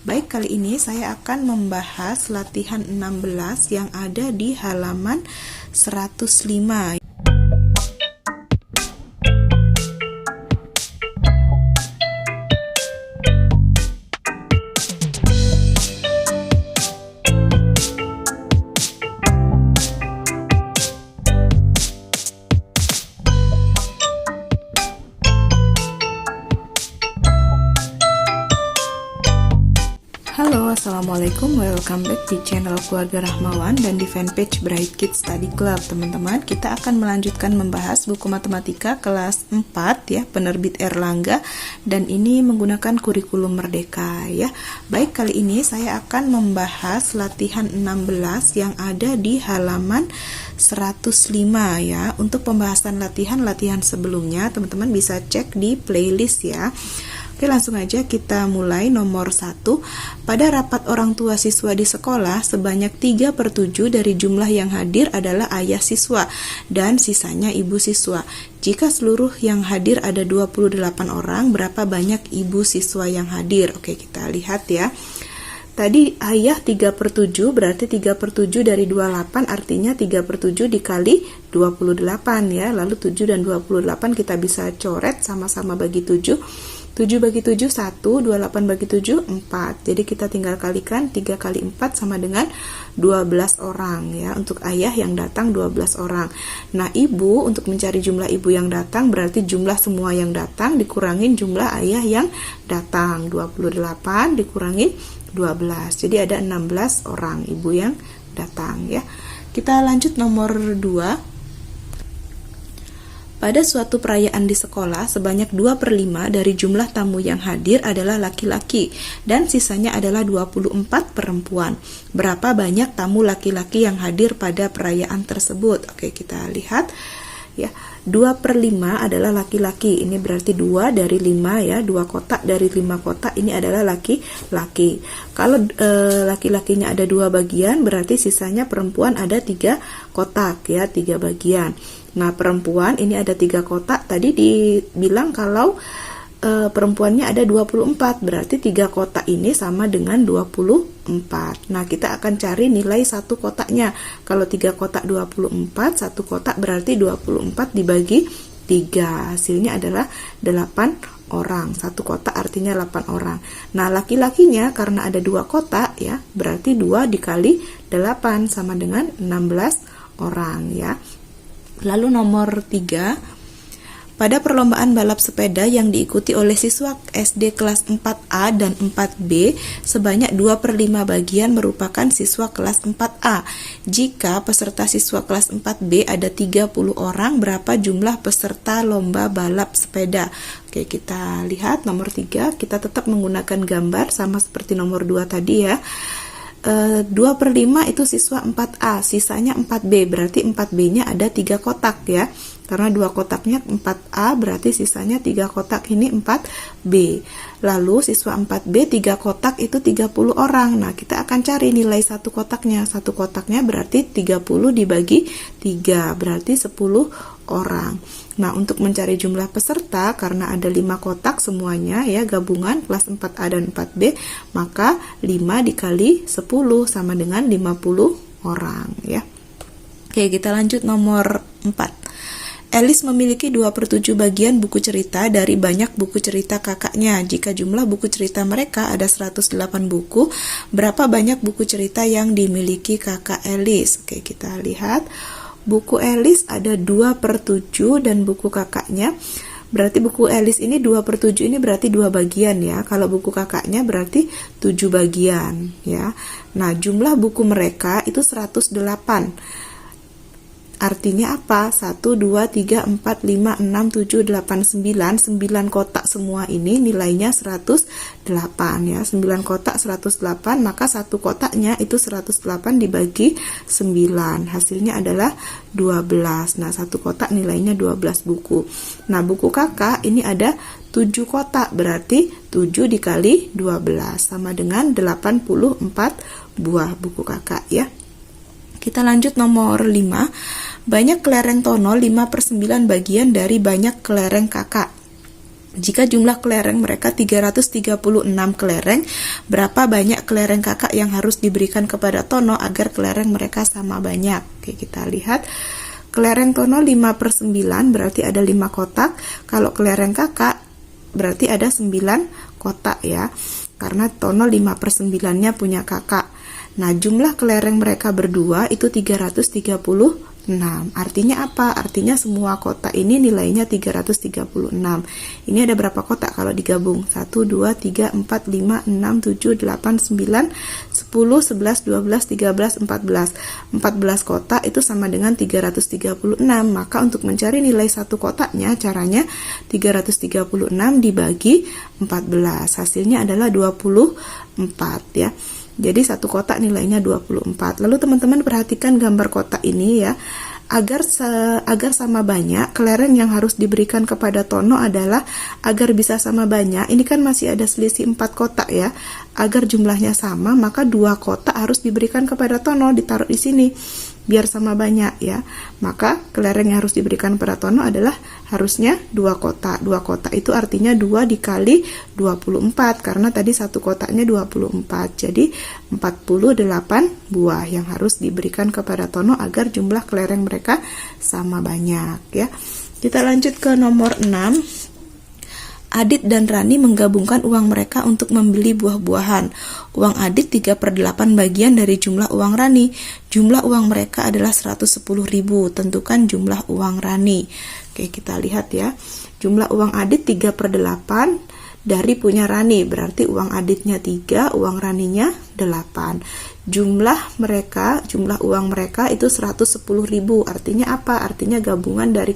Baik, kali ini saya akan membahas latihan 16 yang ada di halaman 105. Halo, assalamualaikum, welcome back di channel Keluarga Rahmawan dan di fanpage Bright Kids Study Club. Teman-teman, kita akan melanjutkan membahas buku matematika kelas 4 ya, penerbit Erlangga, dan ini menggunakan kurikulum Merdeka ya. Baik, kali ini saya akan membahas latihan 16 yang ada di halaman 105 ya. Untuk pembahasan latihan sebelumnya, teman-teman bisa cek di playlist ya. Oke, langsung aja kita mulai. Nomor 1, pada rapat orang tua siswa di sekolah, sebanyak 3/7 dari jumlah yang hadir adalah ayah siswa dan sisanya ibu siswa. Jika seluruh yang hadir ada 28 orang, berapa banyak ibu siswa yang hadir? Oke, kita lihat ya. Tadi ayah 3/7, berarti 3/7 dari 28 artinya 3/7 dikali 28 ya. Lalu 7 dan 28 kita bisa coret sama-sama bagi 7. 7 bagi 7 1, 28 bagi 7 4. Jadi kita tinggal kalikan 3 kali 4 sama dengan 12 orang ya. Untuk ayah yang datang 12 orang. Nah, ibu, untuk mencari jumlah ibu yang datang berarti jumlah semua yang datang dikurangin jumlah ayah yang datang. 28 dikurangin 12. Jadi ada 16 orang ibu yang datang ya. Kita lanjut nomor 2. Pada suatu perayaan di sekolah, sebanyak 2/5 dari jumlah tamu yang hadir adalah laki-laki dan sisanya adalah 24 perempuan. Berapa banyak tamu laki-laki yang hadir pada perayaan tersebut? Oke, kita lihat ya. 2/5 adalah laki-laki. Ini berarti 2 dari 5 ya. 2 kotak dari 5 kotak ini adalah laki-laki. Kalau laki-lakinya ada 2 bagian, berarti sisanya perempuan ada 3 kotak ya, 3 bagian. Nah, perempuan ini ada 3 kotak. Tadi dibilang kalau perempuannya ada 24, berarti 3 kotak ini sama dengan 24. Nah, kita akan cari nilai satu kotaknya. Kalau 3 kotak 24, satu kotak berarti 24 dibagi 3. Hasilnya adalah 8 orang. Satu kotak artinya 8 orang. Nah, laki-lakinya karena ada 2 kotak ya, berarti 2 dikali 8 sama dengan 16 orang ya. Lalu nomor 3, pada perlombaan balap sepeda yang diikuti oleh siswa SD kelas 4A dan 4B, sebanyak 2/5 bagian merupakan siswa kelas 4A. Jika peserta siswa kelas 4B ada 30 orang, berapa jumlah peserta lomba balap sepeda? Oke, kita lihat nomor 3, kita tetap menggunakan gambar sama seperti nomor 2 tadi ya. 2/5 itu siswa 4A, sisanya 4B, berarti 4B-nya ada 3 kotak ya. Karena 2 kotaknya 4A, berarti sisanya 3 kotak, ini 4B. Lalu siswa 4B 3 kotak itu 30 orang. Nah, kita akan cari nilai satu kotaknya. Satu kotaknya berarti 30 dibagi 3, berarti 10 orang. Nah, untuk mencari jumlah peserta, karena ada 5 kotak semuanya ya, gabungan kelas 4A dan 4B, maka 5 dikali 10 sama dengan 50 orang ya. Oke, kita lanjut nomor 4. Elis memiliki 2/7 bagian buku cerita dari banyak buku cerita kakaknya. Jika jumlah buku cerita mereka ada 108 buku, berapa banyak buku cerita yang dimiliki kakak Elis? Oke, kita lihat. Buku Elis ada 2/7 dan buku kakaknya, berarti buku Elis ini 2/7 ini berarti 2 bagian ya. Kalau buku kakaknya berarti 7 bagian ya. Nah, jumlah buku mereka itu 108. Artinya apa? 1, 2, 3, 4, 5, 6, 7, 8, 9. 9 kotak semua ini nilainya 108 ya. 9 kotak 108, maka satu kotaknya itu 108 dibagi 9. Hasilnya adalah 12. Nah, satu kotak nilainya 12 buku. Nah, buku kakak ini ada 7 kotak, berarti 7 dikali 12 sama dengan 84 buah buku kakak ya. Kita lanjut nomor 5. Banyak kelereng tono 5/9 bagian dari banyak kelereng kakak. Jika jumlah kelereng mereka 336 kelereng, berapa banyak kelereng kakak yang harus diberikan kepada Tono agar kelereng mereka sama banyak? Oke, kita lihat. Kelereng Tono 5/9 berarti ada 5 kotak. Kalau kelereng kakak berarti ada 9 kotak ya. Karena Tono 5/9-nya punya kakak. Nah, jumlah kelereng mereka berdua itu 336. Artinya apa? Artinya semua kotak ini nilainya 336. Ini ada berapa kotak kalau digabung? 1, 2, 3, 4, 5, 6, 7, 8, 9, 10, 11, 12, 13, 14. 14 kotak itu sama dengan 336. Maka untuk mencari nilai satu kotaknya, caranya 336 dibagi 14. Hasilnya adalah 24 ya. Jadi satu kotak nilainya 24. Lalu teman-teman perhatikan gambar kotak ini ya. Agar sama banyak, kelereng yang harus diberikan kepada Tono adalah agar bisa sama banyak. Ini kan masih ada selisih 4 kotak ya. Agar jumlahnya sama, maka 2 kotak harus diberikan kepada Tono, ditaruh di sini biar sama banyak ya. Maka kelereng yang harus diberikan kepada Tono adalah harusnya 2 kotak. 2 kotak itu artinya 2 dikali 24 karena tadi satu kotaknya 24. Jadi 48 buah yang harus diberikan kepada Tono agar jumlah kelereng mereka sama banyak ya. Kita lanjut ke nomor 6. Adit dan Rani menggabungkan uang mereka untuk membeli buah-buahan. Uang Adit 3/8 bagian dari jumlah uang Rani. Jumlah uang mereka adalah 110.000. Tentukan jumlah uang Rani. Oke, kita lihat ya. Jumlah uang Adit 3/8 dari punya Rani. Berarti uang Aditnya 3, uang Raninya 8. Jumlah uang mereka itu 110.000. Artinya apa? Artinya gabungan dari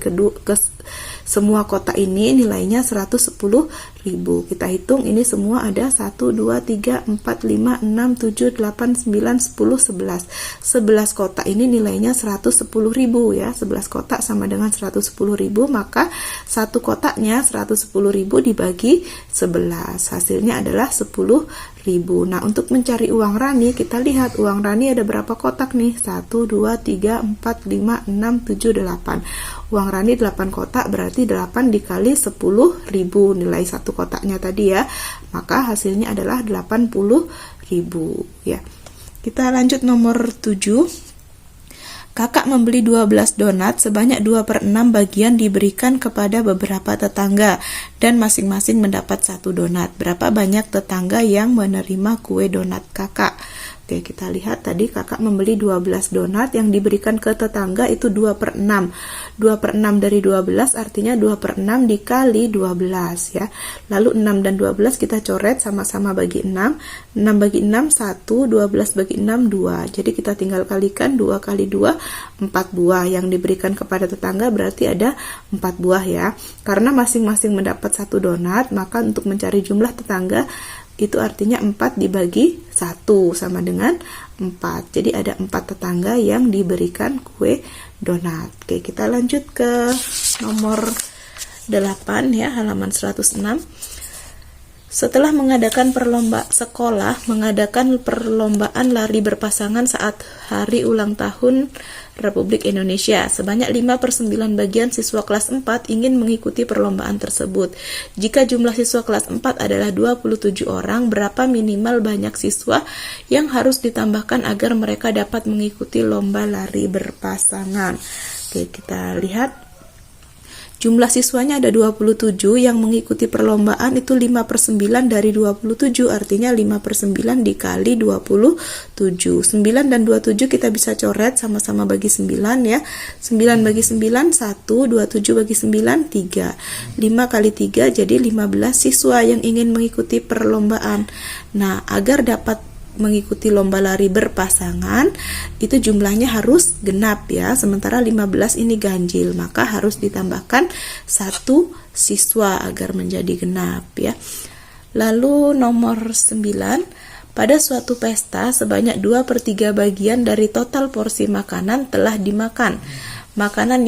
semua kotak ini nilainya 110.000. Kita hitung ini semua ada 1, 2, 3, 4, 5, 6, 7, 8, 9, 10, 11. 11 kotak ini nilainya 110.000 ya. 11 kotak sama dengan 110.000, maka satu kotaknya 110.000 dibagi 11. Hasilnya adalah 10.000. Nah, untuk mencari uang Rani, kita lihat uang Rani ada berapa kotak nih? 1, 2, 3, 4, 5, 6, 7, 8. Uang Rani 8 kotak berarti 8 dikali 10.000 nilai satu kotaknya tadi ya. Maka hasilnya adalah 80.000 ya. Kita lanjut nomor 7. Kakak membeli 12 donat, sebanyak 2/6 bagian diberikan kepada beberapa tetangga dan masing-masing mendapat 1 donat. Berapa banyak tetangga yang menerima kue donat kakak? Oke, kita lihat tadi kakak membeli 12 donat, yang diberikan ke tetangga itu 2/6. 2/6 dari 12 artinya 2/6 dikali 12 ya. Lalu 6 dan 12 kita coret sama-sama bagi 6. 6 bagi 6 1, 12 bagi 6 2. Jadi kita tinggal kalikan 2 kali 2 4 buah. Yang diberikan kepada tetangga berarti ada 4 buah ya. Karena masing-masing mendapat 1 donat, maka untuk mencari jumlah tetangga itu artinya 4 dibagi 1 sama dengan 4. Jadi ada 4 tetangga yang diberikan kue donat. Oke, kita lanjut ke nomor 8 ya, halaman 106. Setelah mengadakan mengadakan perlombaan lari berpasangan saat hari ulang tahun Republik Indonesia. Sebanyak 5/9 bagian siswa kelas 4 ingin mengikuti perlombaan tersebut. Jika jumlah siswa kelas 4 adalah 27 orang, berapa minimal banyak siswa yang harus ditambahkan agar mereka dapat mengikuti lomba lari berpasangan? Oke, kita lihat. Jumlah siswanya ada 27, yang mengikuti perlombaan itu 5/9 dari 27, artinya 5/9 dikali 27. 9 dan 27 kita bisa coret sama-sama bagi 9 ya. 9 bagi 9 1, 27 bagi 9 3. 5 kali 3 jadi 15 siswa yang ingin mengikuti perlombaan. Nah, agar dapat mengikuti lomba lari berpasangan itu jumlahnya harus genap ya, sementara 15 ini ganjil, maka harus ditambahkan 1 siswa agar menjadi genap ya. Lalu nomor 9, pada suatu pesta sebanyak 2/3 bagian dari total porsi makanan telah dimakan. Makanan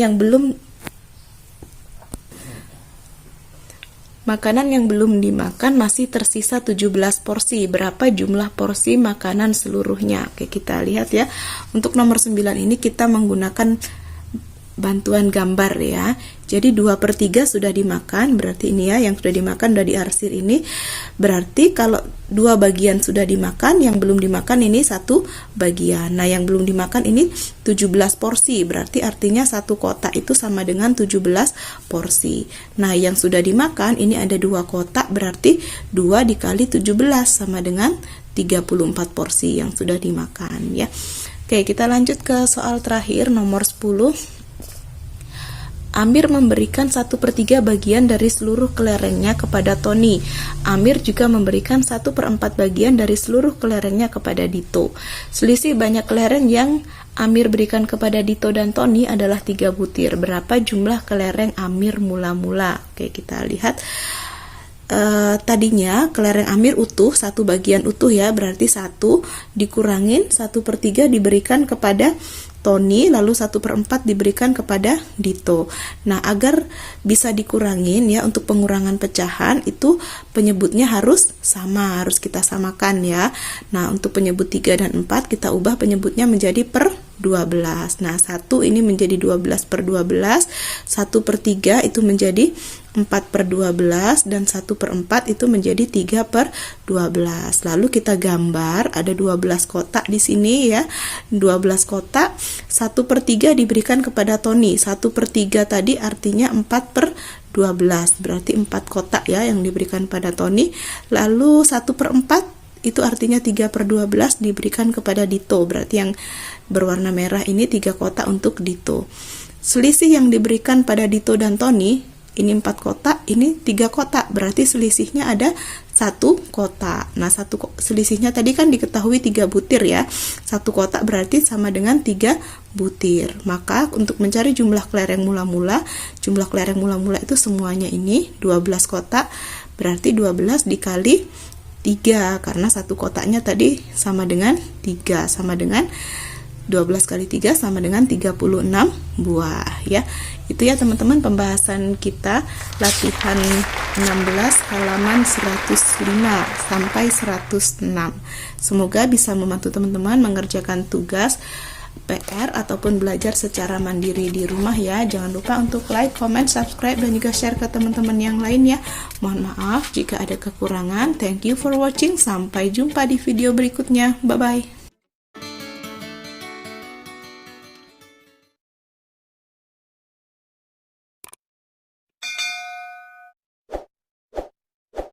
yang belum dimakan masih tersisa 17 porsi. Berapa jumlah porsi makanan seluruhnya? Oke, kita lihat ya. Untuk nomor 9 ini kita menggunakan bantuan gambar ya. Jadi 2/3 sudah dimakan, berarti ini ya yang sudah dimakan, sudah diarsir ini. Berarti kalau 2 bagian sudah dimakan, yang belum dimakan ini 1 bagian. Nah, yang belum dimakan ini 17 porsi, berarti artinya 1 kotak itu sama dengan 17 porsi. Nah, yang sudah dimakan ini ada 2 kotak, berarti 2 dikali 17 sama dengan 34 porsi yang sudah dimakan ya. Oke, kita lanjut ke soal terakhir nomor 10. Amir memberikan 1/3 bagian dari seluruh kelerengnya kepada Tony. Amir juga memberikan 1/4 bagian dari seluruh kelerengnya kepada Dito. Selisih banyak kelereng yang Amir berikan kepada Dito dan Tony adalah 3 butir. Berapa jumlah kelereng Amir mula-mula? Oke, kita lihat. Tadinya kelereng Amir utuh, 1 bagian utuh ya, berarti 1 dikurangin 1/3 diberikan kepada Tony, lalu 1/4 diberikan kepada Dito. Nah, agar bisa dikurangin ya, untuk pengurangan pecahan itu penyebutnya harus sama, harus kita samakan ya. Nah, untuk penyebut 3 dan 4 kita ubah penyebutnya menjadi per 12. Nah, 1 ini menjadi 12/12, 1/3 itu menjadi 4/12, dan 1/4 itu menjadi 3/12. Lalu kita gambar, ada 12 kotak di sini ya. 12 kotak, 1/3 diberikan kepada Tony. 1/3 tadi artinya 4/12, berarti 4 kotak ya yang diberikan pada Tony. Lalu 1/4 itu artinya 3/12 diberikan kepada Dito, berarti yang berwarna merah ini 3 kotak untuk Dito. Selisih yang diberikan pada Dito dan Tony ini 4 kotak, ini 3 kotak, berarti selisihnya ada 1 kotak. Nah, selisihnya tadi kan diketahui 3 butir ya. 1 kotak berarti sama dengan 3 butir. Maka untuk mencari jumlah kelereng mula-mula, jumlah kelereng mula-mula itu semuanya ini 12 kotak, berarti 12 dikali 3, karena 1 kotaknya tadi sama dengan 3, sama dengan 12 kali 3 sama dengan 36 buah ya. Itu ya teman-teman pembahasan kita latihan 16 halaman 105 sampai 106. Semoga bisa membantu teman-teman mengerjakan tugas PR ataupun belajar secara mandiri di rumah ya. Jangan lupa untuk like, comment, subscribe, dan juga share ke teman-teman yang lain ya. Mohon maaf jika ada kekurangan. Thank you for watching. Sampai jumpa di video berikutnya. Bye-bye.